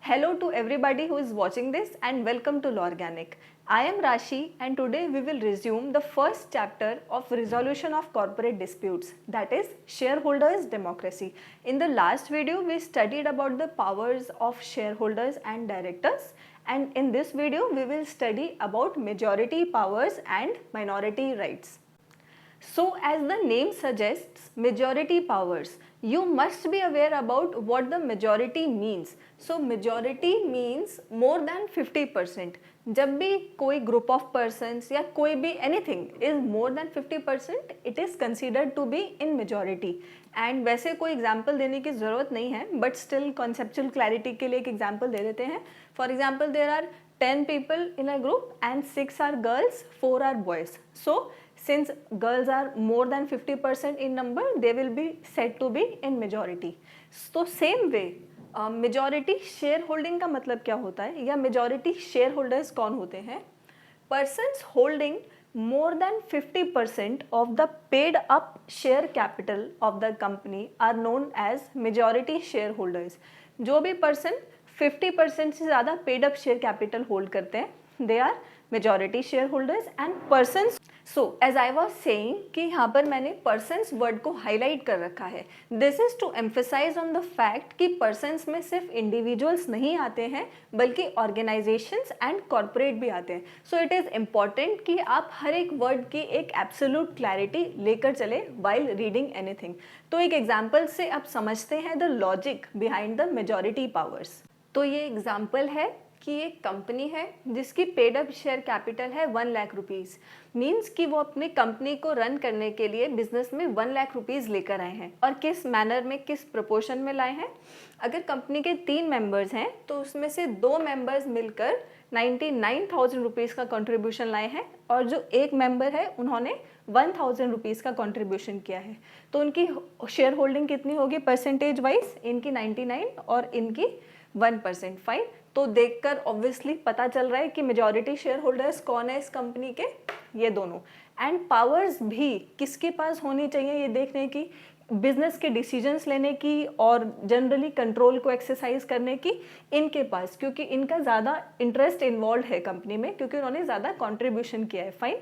Hello to everybody who is watching this and welcome to Law Organic. I am Rashi and today we will resume the first chapter of resolution of corporate disputes, that is shareholders democracy. In the last video we studied about the powers of shareholders and directors, and in this video we will study about majority powers and minority rights. So as the name suggests, majority powers, you must be aware about what the majority means. So majority means more than 50%. जब भी कोई group of persons या कोई भी anything is more than 50%, it is considered to be in majority. And वैसे कोई example देने की ज़रूरत नहीं है, but still conceptual clarity के लिए एक example दे देते हैं. For example, there are 10 people in a group and 6 are girls, 4 are boys. So since girls are more than 50% in number, they will be said to be in majority. So same way, majority shareholding का मतलब क्या होता है या majority shareholders कौन होते हैं? Persons holding more than 50% of the paid up share capital of the company are known as majority shareholders. जो भी person 50% से ज़्यादा paid up share capital hold करते हैं, they are majority shareholders and persons. So as I was saying कि यहाँ पर मैंने persons word को highlight कर रखा है. This is to emphasize on the fact कि persons में सिर्फ individuals नहीं आते हैं बल्कि organizations and corporate भी आते हैं. So it is important कि आप हर एक word की एक absolute clarity लेकर चले while reading anything. तो एक example से आप समझते हैं the logic behind the majority powers. तो ये example है कि एक कंपनी है जिसकी पेड अप शेयर कैपिटल है 1 लाख रुपीज़. मीन्स कि वो अपने कंपनी को रन करने के लिए बिजनेस में 1 लाख रुपीज़ लेकर आए हैं. और किस मैनर में, किस प्रोपोर्शन में लाए हैं? अगर कंपनी के 3 मेंबर्स हैं तो उसमें से 2 मेंबर्स मिलकर 99,000 रुपीज़ का कंट्रीब्यूशन लाए हैं और जो एक मेंबर है उन्होंने 1,000 रुपीज़ का कंट्रीब्यूशन किया है. तो उनकी शेयर होल्डिंग कितनी होगी परसेंटेज वाइज? इनकी 99 और इनकी 1%. फाइन. तो देखकर ऑब्वियसली पता चल रहा है कि मेजॉरिटी शेयर होल्डर्स कौन है इस कंपनी के? ये दोनों. एंड पावर्स भी किसके पास होनी चाहिए ये देखने की, बिजनेस के डिसीजंस लेने की और जनरली कंट्रोल को एक्सरसाइज करने की इनके पास, क्योंकि इनका ज़्यादा इंटरेस्ट इन्वॉल्व है कंपनी में, क्योंकि उन्होंने ज़्यादा कॉन्ट्रीब्यूशन किया है. फाइन.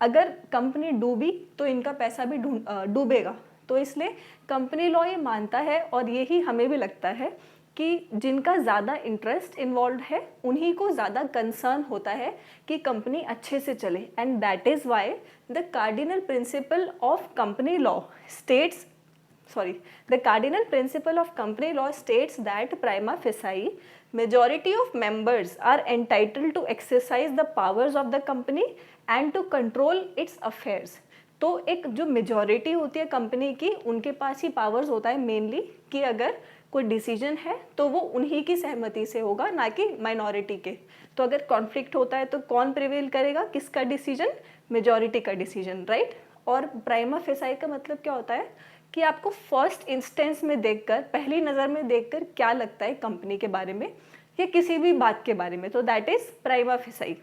अगर कंपनी डूबी तो इनका पैसा भी डूबेगा. तो इसलिए कंपनी लॉ ये मानता है और यही हमें भी लगता है कि जिनका ज़्यादा इंटरेस्ट इन्वॉल्व है उन्हीं को ज़्यादा कंसर्न होता है कि कंपनी अच्छे से चले. And that is why the cardinal principle of company law states the cardinal principle of company law states that prima facie majority of members are entitled to exercise the powers of the company and to control its affairs. तो एक जो majority होती है company की, उनके पास ही powers होता है mainly कि अगर कोई डिसीजन है तो वो उन्हीं की सहमति से होगा, ना कि माइनॉरिटी के. तो अगर कॉन्फ्लिक्ट होता है तो कौन प्रिवेल करेगा? किसका डिसीजन? मेजॉरिटी का डिसीजन, राइट. और प्राइमा फेसाई का मतलब क्या होता है कि आपको फर्स्ट इंस्टेंस में देखकर, पहली नज़र में देखकर क्या लगता है कंपनी के बारे में या किसी भी बात के बारे में, तो दैट इज़ प्राइमा फेसाई.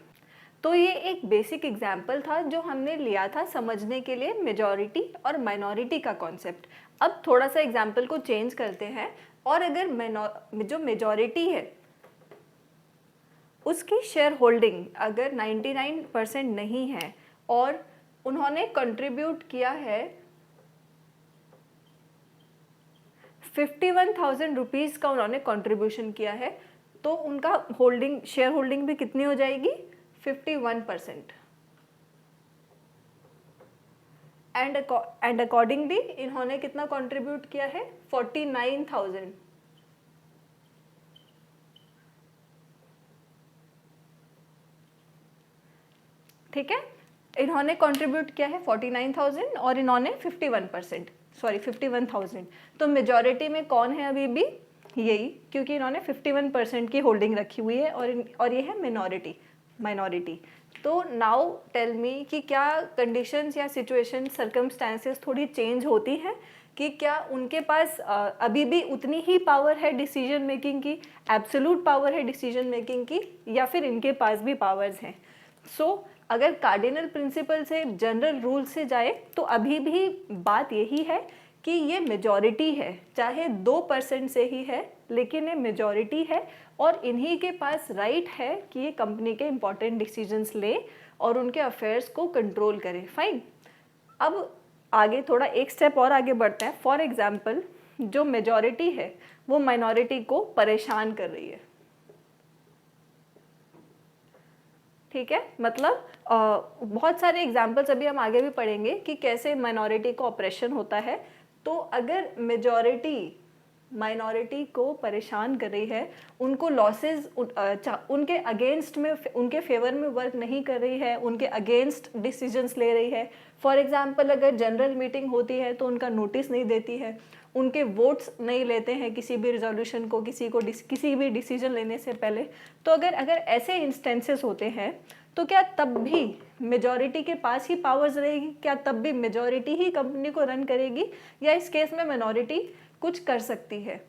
तो ये एक बेसिक एग्जाम्पल था जो हमने लिया था समझने के लिए मेजॉरिटी और माइनॉरिटी का कॉन्सेप्ट. अब थोड़ा सा एग्जाम्पल को चेंज करते हैं और अगर जो मेजॉरिटी है उसकी शेयर होल्डिंग अगर 99% नहीं है और उन्होंने कंट्रीब्यूट किया है 51,000 रुपीज़ का, उन्होंने कंट्रीब्यूशन किया है, तो उनका होल्डिंग, शेयर होल्डिंग भी कितनी हो जाएगी? 51%. एंड अकॉर्डिंगली इन्होंने कितना कंट्रीब्यूट किया है? 49,000. ठीक है. इन्होंने कंट्रीब्यूट किया है 49,000 और इन्होंने 51,000. तो मेजॉरिटी में कौन है अभी भी? यही, क्योंकि इन्होंने 51% की होल्डिंग रखी हुई है और ये है माइनॉरिटी. तो नाउ टेल मी कि क्या कंडीशंस या सिचुएशन, सर्कमस्टांसेस थोड़ी चेंज होती हैं कि क्या उनके पास अभी भी उतनी ही पावर है डिसीजन मेकिंग की, एब्सोल्यूट पावर है डिसीजन मेकिंग की, या फिर इनके पास भी पावर्स हैं? सो अगर कार्डिनल प्रिंसिपल से, जनरल रूल से जाए तो अभी भी बात यही है कि ये मेजॉरिटी है, चाहे 2% से ही है, लेकिन ये मेजॉरिटी है और इन्हीं के पास राइट है कि ये कंपनी के इंपॉर्टेंट डिसीजंस ले और उनके अफेयर्स को कंट्रोल करे। फाइन, अब आगे थोड़ा एक स्टेप और आगे बढ़ते हैं। फॉर एग्जाम्पल, जो मेजॉरिटी है वो माइनॉरिटी को परेशान कर रही है, ठीक है। मतलब बहुत सारे एग्जाम्पल्स अभी हम आगे भी पढ़ेंगे कि कैसे माइनॉरिटी को ऑपरेशन होता है। तो अगर मेजॉरिटी माइनॉरिटी को परेशान कर रही है, उनको लॉसेस उनके अगेंस्ट में, उनके फेवर में वर्क नहीं कर रही है, उनके अगेंस्ट डिसीजंस ले रही है। फॉर एग्जांपल, अगर जनरल मीटिंग होती है तो उनका नोटिस नहीं देती है, उनके वोट्स नहीं लेते हैं किसी भी रिजोल्यूशन को, किसी भी डिसीजन लेने से पहले। तो अगर ऐसे इंस्टेंसेस होते हैं तो क्या तब भी मेजॉरिटी के पास ही पावर्स रहेगी? क्या तब भी मेजॉरिटी ही कंपनी को रन करेगी, या इस केस में माइनॉरिटी कुछ कर सकती है?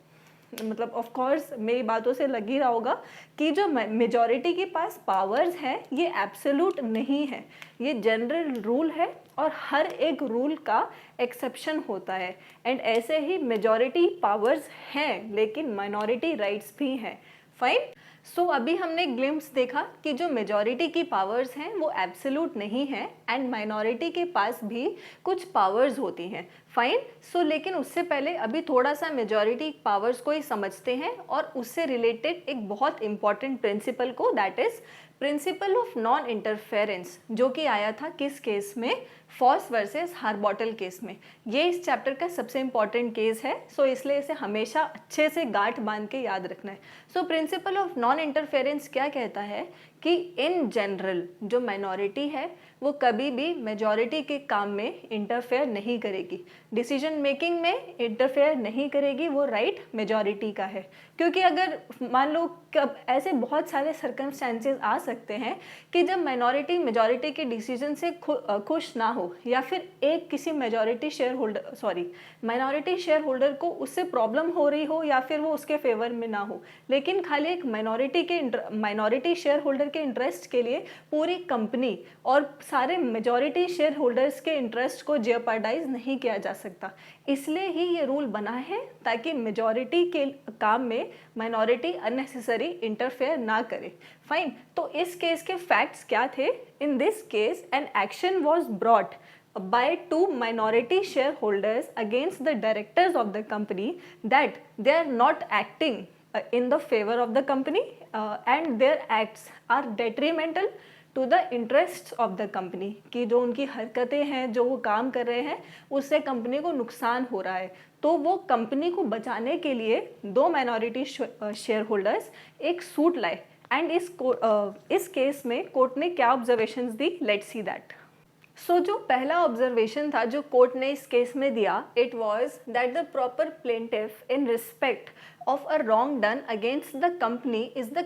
मतलब ऑफ कोर्स मेरी बातों से लग ही रहा होगा कि जो मेजॉरिटी के पास पावर्स हैं ये एब्सोल्यूट नहीं है, ये जनरल रूल है और हर एक रूल का एक्सेप्शन होता है। एंड ऐसे ही मेजॉरिटी पावर्स हैं लेकिन माइनॉरिटी राइट्स भी हैं। फाइन, सो अभी हमने ग्लिम्स देखा कि जो मेजॉरिटी की पावर्स हैं वो एब्सोल्यूट नहीं है एंड माइनॉरिटी के पास भी कुछ पावर्स होती हैं। फाइन, सो लेकिन उससे पहले अभी थोड़ा सा मेजॉरिटी पावर्स को ही समझते हैं और उससे रिलेटेड एक बहुत इंपॉर्टेंट प्रिंसिपल को, that is principal of non interference, जो कि आया था किस केस में? फॉस वर्सेस हार्बॉटल केस में। ये इस चैप्टर का सबसे इंपॉर्टेंट केस है, सो इसलिए इसे हमेशा अच्छे से गांठ बांध के याद रखना है। So principal of non interference क्या कहता है कि इन जनरल जो माइनॉरिटी है वो कभी भी मेजॉरिटी के काम में इंटरफेयर नहीं करेगी, डिसीजन मेकिंग में इंटरफेयर नहीं करेगी, वो राइट मेजॉरिटी का है। क्योंकि अगर मान लो कब ऐसे बहुत सारे सर्कमस्टेंसेस आ सकते हैं कि जब माइनॉरिटी मेजॉरिटी के डिसीजन से खुश ना हो, या फिर एक किसी माइनॉरिटी शेयर होल्डर को उससे प्रॉब्लम हो रही हो या फिर वो उसके फेवर में ना हो, लेकिन खाली एक माइनॉरिटी शेयर होल्डर के इंटरेस्ट के लिए पूरी कंपनी और सारे मेजॉरिटी शेयर होल्डर्स के इंटरेस्ट को जेओपार्डाइज नहीं किया जा सकता। इसलिए ही ये रूल बना है ताकि मेजॉरिटी के काम में माइनॉरिटी अननेसेसरी इंटरफेयर ना करे। फाइन, तो इस केस के फैक्ट्स क्या थे? In this case an action was brought by two minority shareholders against the directors of the company that they are not acting in the favor of the company and their acts are detrimental to the interests of the company, कि जो उनकी हरकतें हैं, जो वो काम कर रहे हैं, उससे कंपनी को नुकसान हो रहा है। तो वो कंपनी को बचाने के लिए दो माइनॉरिटी शेयर होल्डर्स एक सूट लाए एंड इस केस में कोर्ट ने क्या ऑब्जर्वेशंस दी? Let's see that. सो जो पहला ऑब्जर्वेशन था जो कोर्ट ने इस केस में दिया, it was that the proper plaintiff in respect of a wrong done against the company is the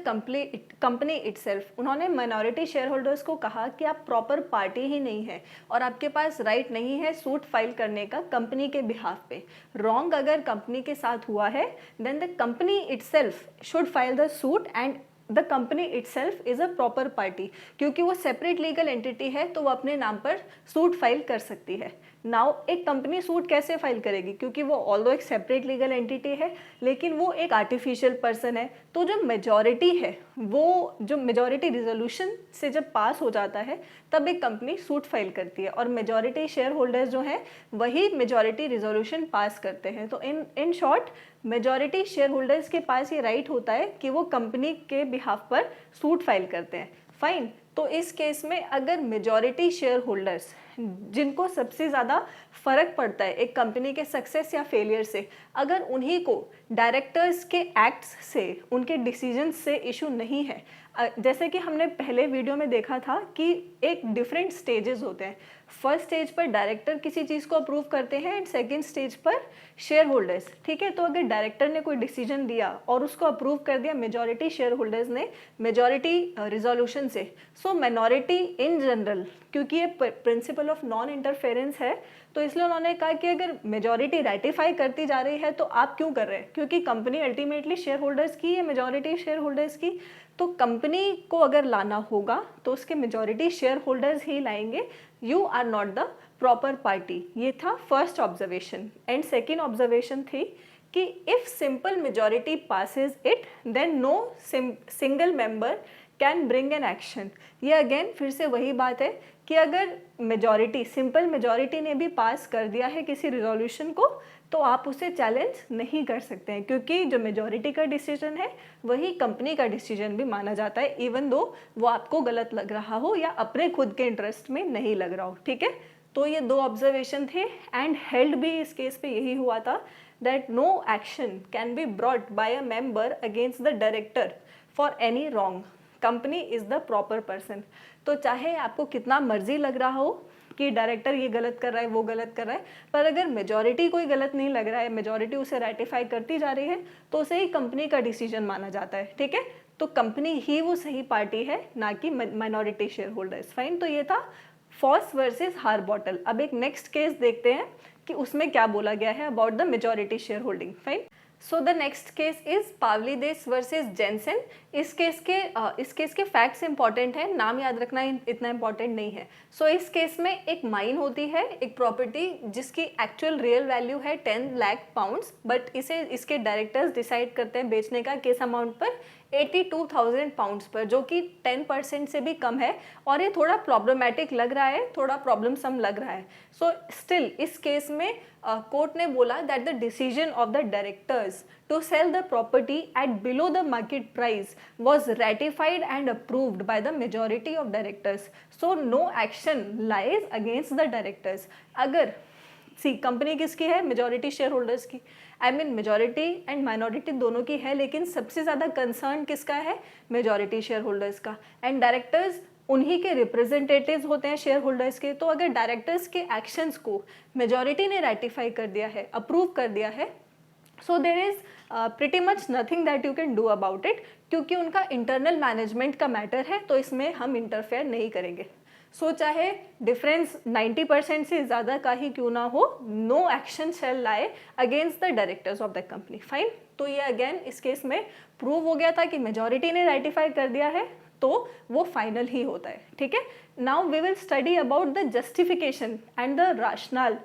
company itself. उन्होंने माइनॉरिटी शेयर होल्डर्स को कहा कि आप प्रॉपर पार्टी ही नहीं है और आपके पास राइट नहीं है सूट फाइल करने का कंपनी के बिहाफ पे। रॉन्ग अगर कंपनी के साथ हुआ है then the company itself should file the suit and the company itself is a proper party. क्योंकि वो सेपरेट लीगल एंटिटी है तो वो अपने नाम पर सूट फाइल कर सकती है। नाउ एक कंपनी सूट कैसे फाइल करेगी? क्योंकि वो ऑल्दो एक सेपरेट लीगल एंटिटी है लेकिन वो एक आर्टिफिशियल पर्सन है। तो जो मेजॉरिटी है, वो जो मेजॉरिटी रिजोल्यूशन से जब पास हो जाता है तब एक कंपनी सूट फाइल करती है और मेजॉरिटी शेयर होल्डर्स जो हैं वही मेजॉरिटी रिजोल्यूशन पास करते हैं। तो in short majority share holders के पास ये राइट होता है कि वो कंपनी के बिहाफ पर सूट फाइल करते हैं। फाइन, तो इस केस में अगर मेजॉरिटी शेयर होल्डर्स जिनको सबसे ज़्यादा फर्क पड़ता है एक कंपनी के सक्सेस या फेलियर से, अगर उन्हीं को डायरेक्टर्स के एक्ट्स से, उनके डिसीजंस से इशू नहीं है, जैसे कि हमने पहले वीडियो में देखा था कि एक डिफरेंट स्टेजेस होते हैं। फर्स्ट स्टेज पर डायरेक्टर किसी चीज़ को अप्रूव करते हैं एंड सेकंड स्टेज पर शेयर होल्डर्स, ठीक है। तो अगर डायरेक्टर ने कोई डिसीजन दिया और उसको अप्रूव कर दिया मेजॉरिटी शेयर होल्डर्स ने मेजॉरिटी रिजोल्यूशन से, सो माइनॉरिटी इन जनरल, क्योंकि ये प्रिंसिपल ऑफ नॉन इंटरफेरेंस है तो इसलिए उन्होंने कहा कि अगर मेजॉरिटी रेटिफाई करती जा रही है तो आप क्यों कर रहे हैं? क्योंकि कंपनी अल्टीमेटली शेयर होल्डर्स की है, मेजॉरिटी शेयर होल्डर्स की। तो कंपनी को अगर लाना होगा तो उसके मेजॉरिटी शेयर होल्डर्स ही लाएंगे। You are not the proper party. ये था first observation. And second observation थी कि if simple majority passes it then no single member can bring an action. ये अगेन फिर से वही बात है कि अगर मेजॉरिटी, सिंपल मेजॉरिटी ने भी पास कर दिया है किसी रिजोल्यूशन को, तो आप उसे चैलेंज नहीं कर सकते हैं, क्योंकि जो मेजॉरिटी का डिसीजन है वही कंपनी का डिसीजन भी माना जाता है, इवन दो वो आपको गलत लग रहा हो या अपने खुद के इंटरेस्ट में नहीं लग रहा हो। ठीक है, तो ये दो ऑब्जर्वेशन थे एंड हेल्ड भी इस केस पे यही हुआ था that no action can be brought by a member against the director for any wrong, company is the proper person. तो चाहे आपको कितना मर्जी लग रहा हो कि डायरेक्टर ये गलत कर रहा है वो गलत कर रहा है, पर अगर मेजॉरिटी कोई गलत नहीं लग रहा है, मेजॉरिटी उसे रेटिफाई करती जा रही है, तो उसे ही कंपनी का डिसीजन माना जाता है। ठीक है, तो कंपनी ही वो सही पार्टी है, ना कि माइनॉरिटी शेयर होल्डर्स। फाइन, तो ये था फॉस वर्सेस हार्बॉटल। अब एक नेक्स्ट केस देखते हैं कि उसमें क्या बोला गया है about the majority share holding. Fine, so the next case is Pavlides versus Jensen. इस केस के फैक्ट्स इंपॉर्टेंट हैं, नाम याद रखना इतना इंपॉर्टेंट नहीं है। सो इस केस में एक माइन होती है, एक प्रॉपर्टी जिसकी एक्चुअल रियल वैल्यू है 10 लाख पाउंड्स, बट इसे इसके डायरेक्टर्स डिसाइड करते हैं बेचने का किस अमाउंट पर, 82,000 पाउंड्स पर, जो कि 10% से भी कम है। और ये थोड़ा प्रॉब्लमेटिक लग रहा है, थोड़ा प्रॉब्लम सम लग रहा है। सो स्टिल इस केस में कोर्ट ने बोला that the decision of the directors to sell the property at below the market price was ratified and approved by the majority of directors, so no action lies against the directors। अगर company किसकी है, majority share holders की, I mean majority and minority दोनों की है, लेकिन सबसे ज़्यादा कंसर्न किसका है, मेजॉरिटी शेयर होल्डर्स का, एंड डायरेक्टर्स उन्हीं के रिप्रेजेंटेटिव्स होते हैं शेयर होल्डर्स के। तो अगर डायरेक्टर्स के एक्शंस को मेजॉरिटी ने रेटिफाई कर दिया है, अप्रूव कर दिया है, so there is pretty much nothing that you can do about it, क्योंकि उनका इंटरनल मैनेजमेंट का मैटर है, तो इसमें हम इंटरफेयर नहीं करेंगे। सो चाहे डिफरेंस 90% से ज़्यादा का ही क्यों ना हो, no action shall lie against the directors of the company. Fine, तो ये अगेन इस केस में प्रूव हो गया था कि मेजॉरिटी ने रेटिफाई कर दिया है तो वो फाइनल ही होता है। ठीक है, now we will study about the justification and the rationale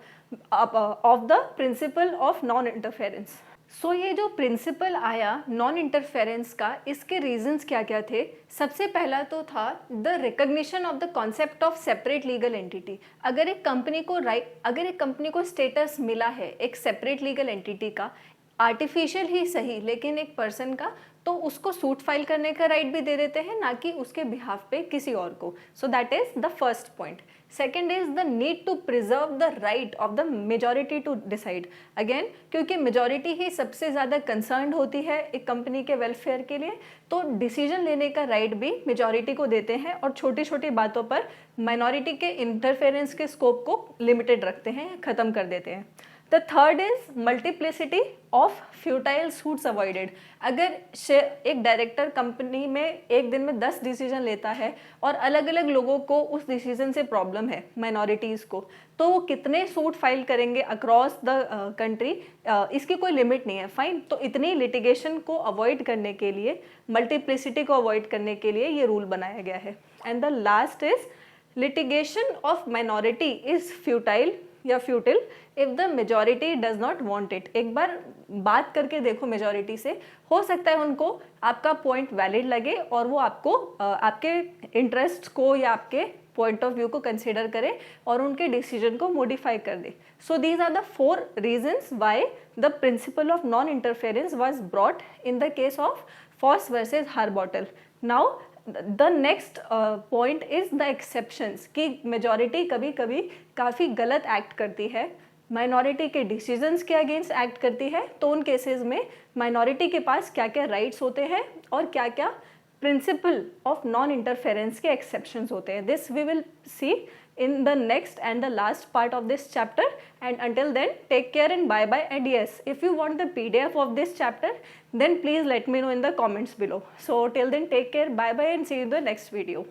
of the principle of non interference. So ये जो प्रिंसिपल आया नॉन इंटरफेरेंस का, इसके रीजंस क्या क्या थे। सबसे पहला तो था the recognition of the concept of separate legal entity. अगर एक कंपनी को स्टेटस मिला है एक सेपरेट लीगल एंटिटी का, आर्टिफिशियल ही सही लेकिन एक पर्सन का, तो उसको सूट फाइल करने का राइट भी दे देते हैं, ना कि उसके बिहाफ पे किसी और को। So that is the first point. Second is the need to preserve the right of the majority to decide. Again क्योंकि मेजॉरिटी ही सबसे ज़्यादा कंसर्न होती है एक कंपनी के वेलफेयर के लिए, तो डिसीजन लेने का राइट भी मेजॉरिटी को देते हैं और छोटी छोटी बातों पर माइनॉरिटी के इंटरफेरेंस के स्कोप को लिमिटेड रखते हैं, ख़त्म कर देते हैं। The third is multiplicity of futile suits avoided. अगर एक डायरेक्टर कंपनी में एक दिन में 10 डिसीजन लेता है और अलग अलग लोगों को उस डिसीजन से प्रॉब्लम है, माइनॉरिटीज़ को, तो वो कितने सूट फाइल करेंगे अक्रॉस द कंट्री, इसकी कोई लिमिट नहीं है। फाइन, तो इतनी लिटिगेशन को अवॉइड करने के लिए, मल्टीप्लिसिटी को अवॉइड करने के लिए ये रूल बनाया गया है। And the last is litigation of minority is futile या futile if the majority does not want it. एक बार बात करके देखो मेजॉरिटी से, हो सकता है उनको आपका पॉइंट वैलिड लगे और वो आपको आपके इंटरेस्ट को या आपके पॉइंट ऑफ व्यू को कंसिडर करे और उनके डिसीजन को मॉडिफाई कर दे। So these are the 4 reasons why the principle of non interference was brought in the case of Foss versus Harbottle. Now the next point is the exceptions, कि majority कभी कभी काफ़ी गलत एक्ट करती है, माइनॉरिटी के डिसीजंस के against act करती है, तो उन केसेस में माइनॉरिटी के पास क्या क्या राइट्स होते हैं और क्या क्या प्रिंसिपल ऑफ नॉन इंटरफेरेंस के एक्सेप्शंस होते हैं। This we will see in the next and the last part of this chapter, and until then take care and bye bye. And yes, if you want the PDF of this chapter, then please let me know in the comments below. So till then take care, bye bye, and see you in the next video.